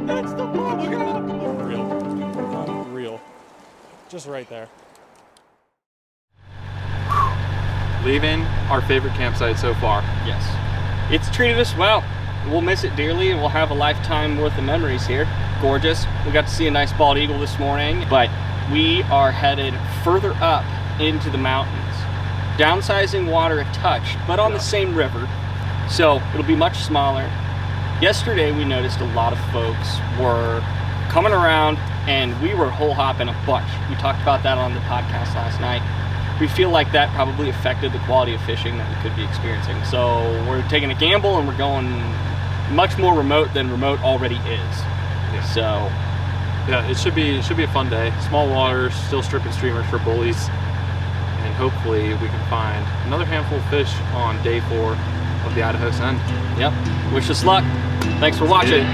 That's the ball. Look at it. Unreal. Unreal. Just right there. Leaving our favorite campsite so far. Yes. It's treated us well. We'll miss it dearly, and we'll have a lifetime worth of memories here. Gorgeous. We got to see a nice bald eagle this morning, but we are headed further up into the mountains. Downsizing water a touch, but on the same river, so it'll be much smaller. Yesterday we noticed a lot of folks were coming around, and we were hole hopping a bunch. We talked about that on the podcast last night. We feel like that probably affected the quality of fishing that we could be experiencing. So we're taking a gamble, and we're going much more remote than remote already is. Yeah. So yeah, it should be a fun day. Small waters, still stripping streamers for bullies, and hopefully we can find another handful of fish on day 4 of the Idaho Send. yep. Wish us luck. Thanks for watching.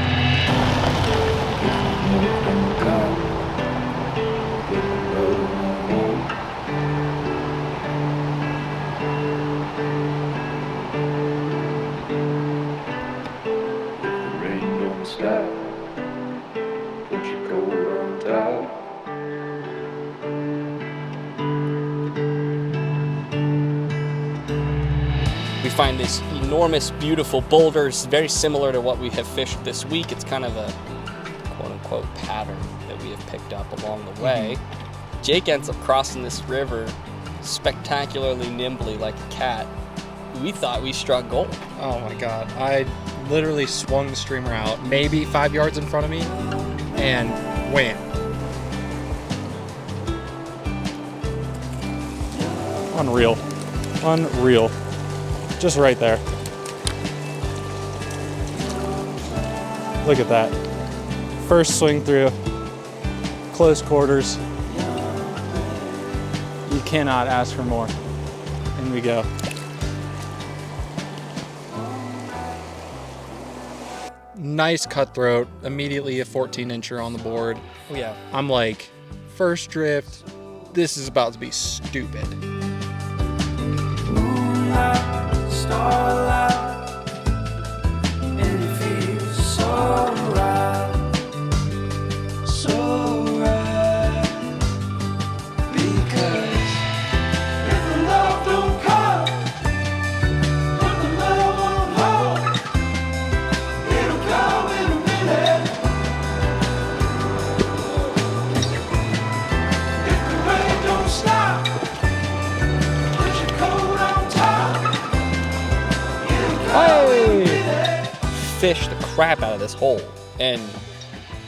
We find this enormous, beautiful boulder. It's very similar to what we have fished this week. It's kind of a quote-unquote pattern that we have picked up along the way. Jake ends up crossing this river spectacularly nimbly like a cat. We thought we struck gold. Oh my God. I literally swung the streamer out maybe 5 yards in front of me and wham. Unreal. Unreal. Just right there. Look at that. First swing through, close quarters. You cannot ask for more. In we go. Nice cutthroat, immediately a 14-incher on the board. Oh yeah. I'm like, first drift, this is about to be stupid. Starlight, and it feels so right, because if the love don't come, but the love won't hold, it'll come in a minute. If the rain don't stop, put your coat on top. Hey! Fished the crap out of this hole, and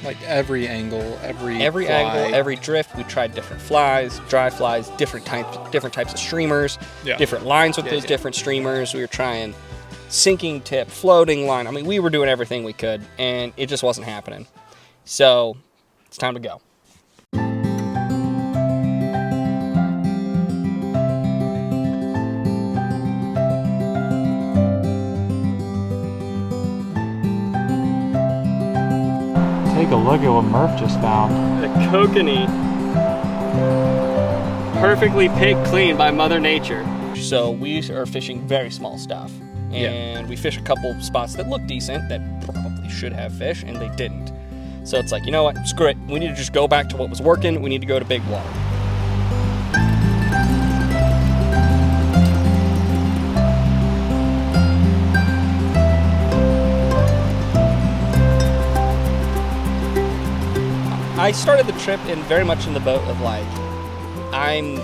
Like every angle, every fly. angle, every drift. We tried different flies, dry flies, different types of streamers, different lines with those different streamers. We were trying sinking tip, floating line. I mean, we were doing everything we could, and it just wasn't happening. So it's time to go. Take a look at what Murph just found. A kokanee, perfectly picked clean by Mother Nature. So we are fishing very small stuff, and we fish a couple spots that look decent that probably should have fish, and they didn't. So it's like, you know what, screw it. We need to just go back to what was working. We need to go to big water. I started the trip very much in the boat of like, I'm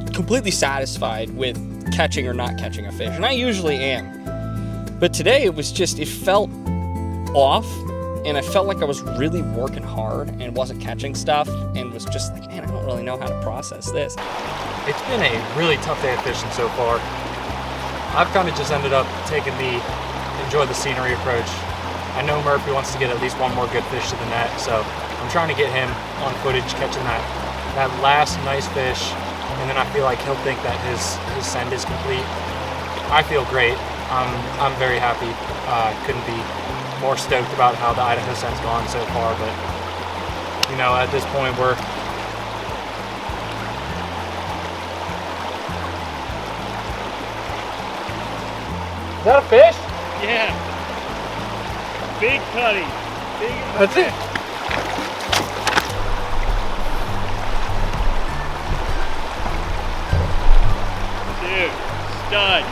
completely satisfied with catching or not catching a fish, and I usually am. But today it felt off, and I felt like I was really working hard and wasn't catching stuff, and was just like, man, I don't really know how to process this. It's been a really tough day of fishing so far. I've kind of just ended up taking the enjoy the scenery approach. I know Murphy wants to get at least one more good fish to the net, so I'm trying to get him on footage catching that last nice fish, and then I feel like he'll think that his send is complete. I feel great. I'm very happy. Couldn't be more stoked about how the Idaho send's gone so far, but you know, at this point we're Is that a fish? Yeah, big cutty. That's it. Dude, stud.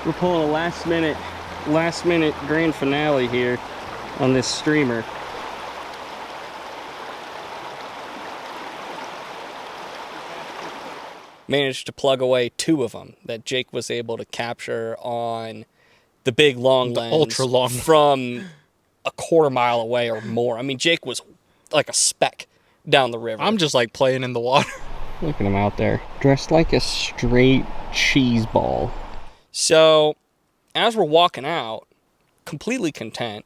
We're pulling a last minute grand finale here on this streamer. Managed to plug away 2 of them that Jake was able to capture on the big long lens, ultra long, from a quarter mile away or more. I mean, Jake was like a speck down the river. I'm just like playing in the water. Look at him out there, dressed like a straight cheese ball. So, as we're walking out, completely content,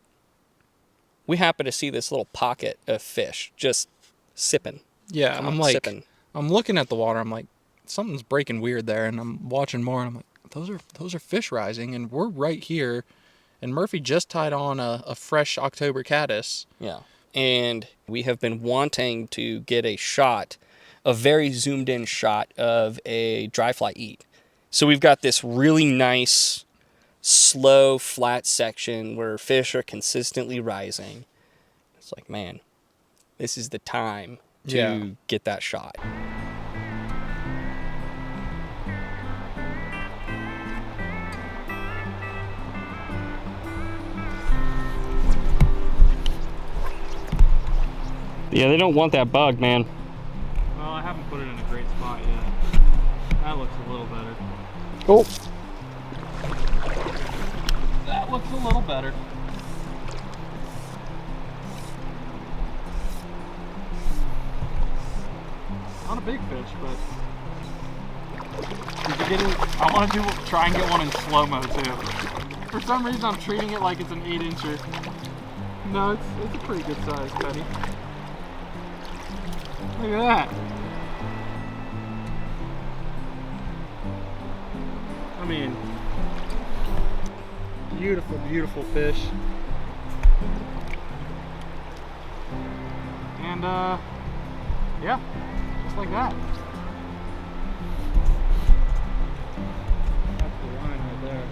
we happen to see this little pocket of fish just sipping. Yeah, I'm like, sipping. I'm looking at the water. I'm like, something's breaking weird there, and I'm watching more, and I'm like, those are fish rising, and we're right here. And Murphy just tied on a fresh October caddis. Yeah, and we have been wanting to get a shot, a very zoomed in shot of a dry fly eat. So we've got this really nice, slow, flat section where fish are consistently rising. It's like, man, this is the time to get that shot. Yeah, they don't want that bug, man. Well, I haven't put it in a great spot yet. That looks a little better. Oh. That looks a little better. Not a big fish, but I want to try and get one in slow-mo too. For some reason, I'm treating it like it's an 8-incher. No, it's a pretty good size penny. Look at that. I mean, beautiful, beautiful fish. And yeah, just like that. That's the line right there.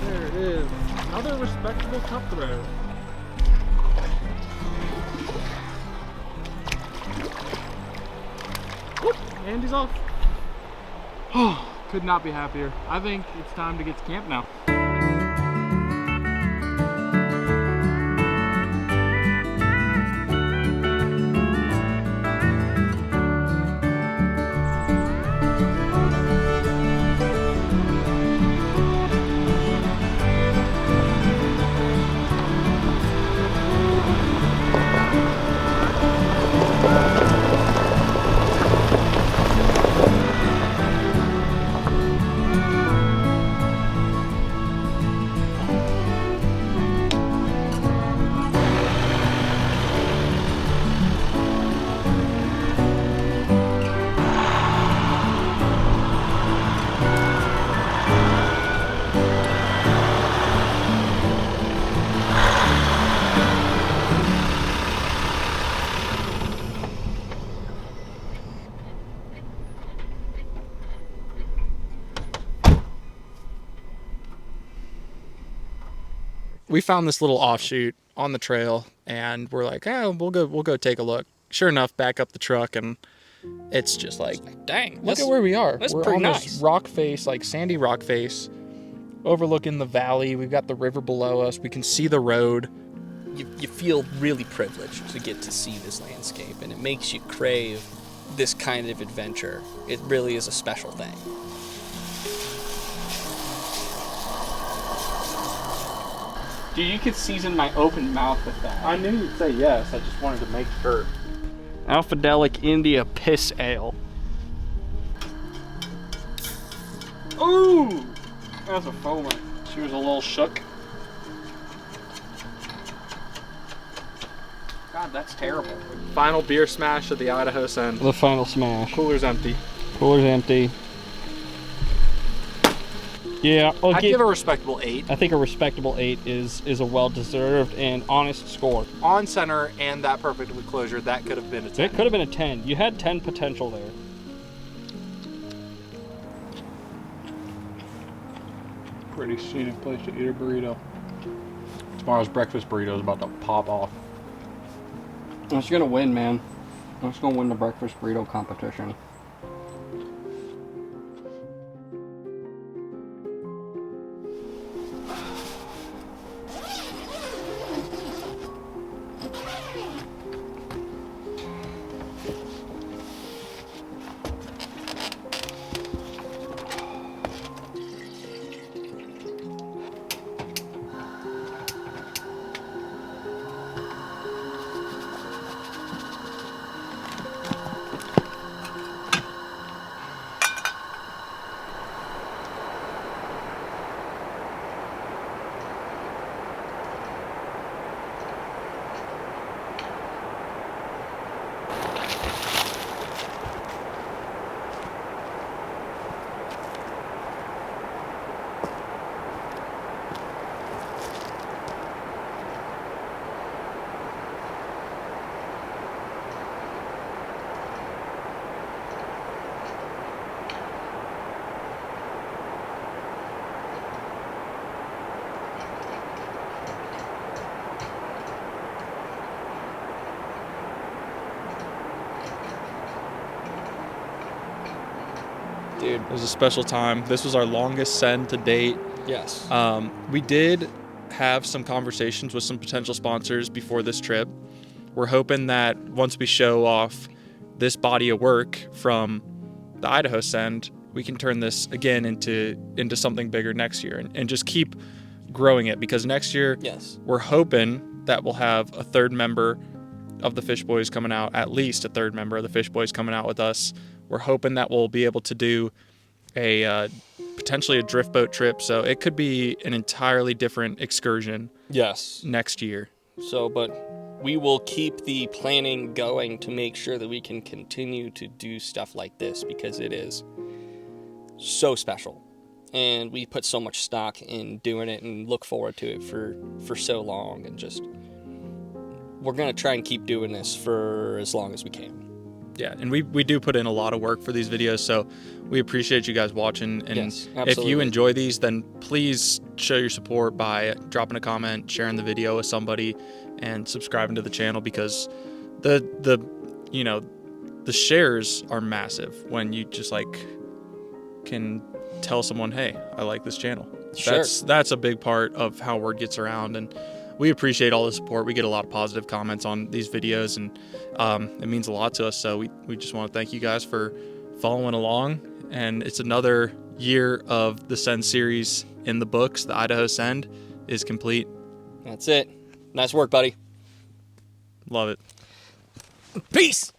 There it is. Another respectable cutthroat. Whoop, and he's off. Oh, could not be happier. I think it's time to get to camp now. We found this little offshoot on the trail, and we're like, we'll go take a look. sure enough, back up the truck, and it's just like, Dang, look at where we are. that's We're pretty on nice. this rock face, like sandy rock face, overlooking the valley. We've got the river below us. We can see the road. You feel really privileged to get to see this landscape, and it makes you crave this kind of adventure. It really is a special thing. Dude, you could season my open mouth with that. I knew you'd say yes. I just wanted to make sure. Alphadelic India Piss Ale. Ooh! That's a foamer. She was a little shook. God, that's terrible. Final beer smash of the Idaho Send. The final smash. Cooler's empty. Cooler's empty. Yeah, I'd give a respectable 8. I think a respectable 8 is a well-deserved and honest score. On center and that perfect closure, that could have been a 10. It could have been a 10. You had 10 potential there. Pretty scenic place to eat a burrito. Tomorrow's breakfast burrito is about to pop off. That's gonna win, man. That's gonna win the breakfast burrito competition. Dude, it was a special time. This was our longest send to date. Yes. We did have some conversations with some potential sponsors before this trip. We're hoping that once we show off this body of work from the Idaho send, we can turn this again into something bigger next year and just keep growing it, because next year Yes. we're hoping that we'll have a third member of the Fish Boys coming out, at least a third member of the Fish Boys coming out with us. We're hoping that we'll be able to do a potentially a drift boat trip, so it could be an entirely different excursion Yes. next year. So, but we will keep the planning going to make sure that we can continue to do stuff like this, because it is so special. And we put so much stock in doing it and look forward to it for so long, and just we're going to try and keep doing this for as long as we can. Yeah, and we do put in a lot of work for these videos, so we appreciate you guys watching. And Yes, if absolutely. you enjoy these, then please show your support by dropping a comment, sharing the video with somebody, and subscribing to the channel, because the shares are massive when you just like can tell someone, hey, I like this channel. Sure. That's a big part of how word gets around, and we appreciate all the support. We get a lot of positive comments on these videos, and it means a lot to us. So we just want to thank you guys for following along. And it's another year of the Send series in the books. The Idaho Send is complete. That's it. Nice work, buddy. Love it. Peace.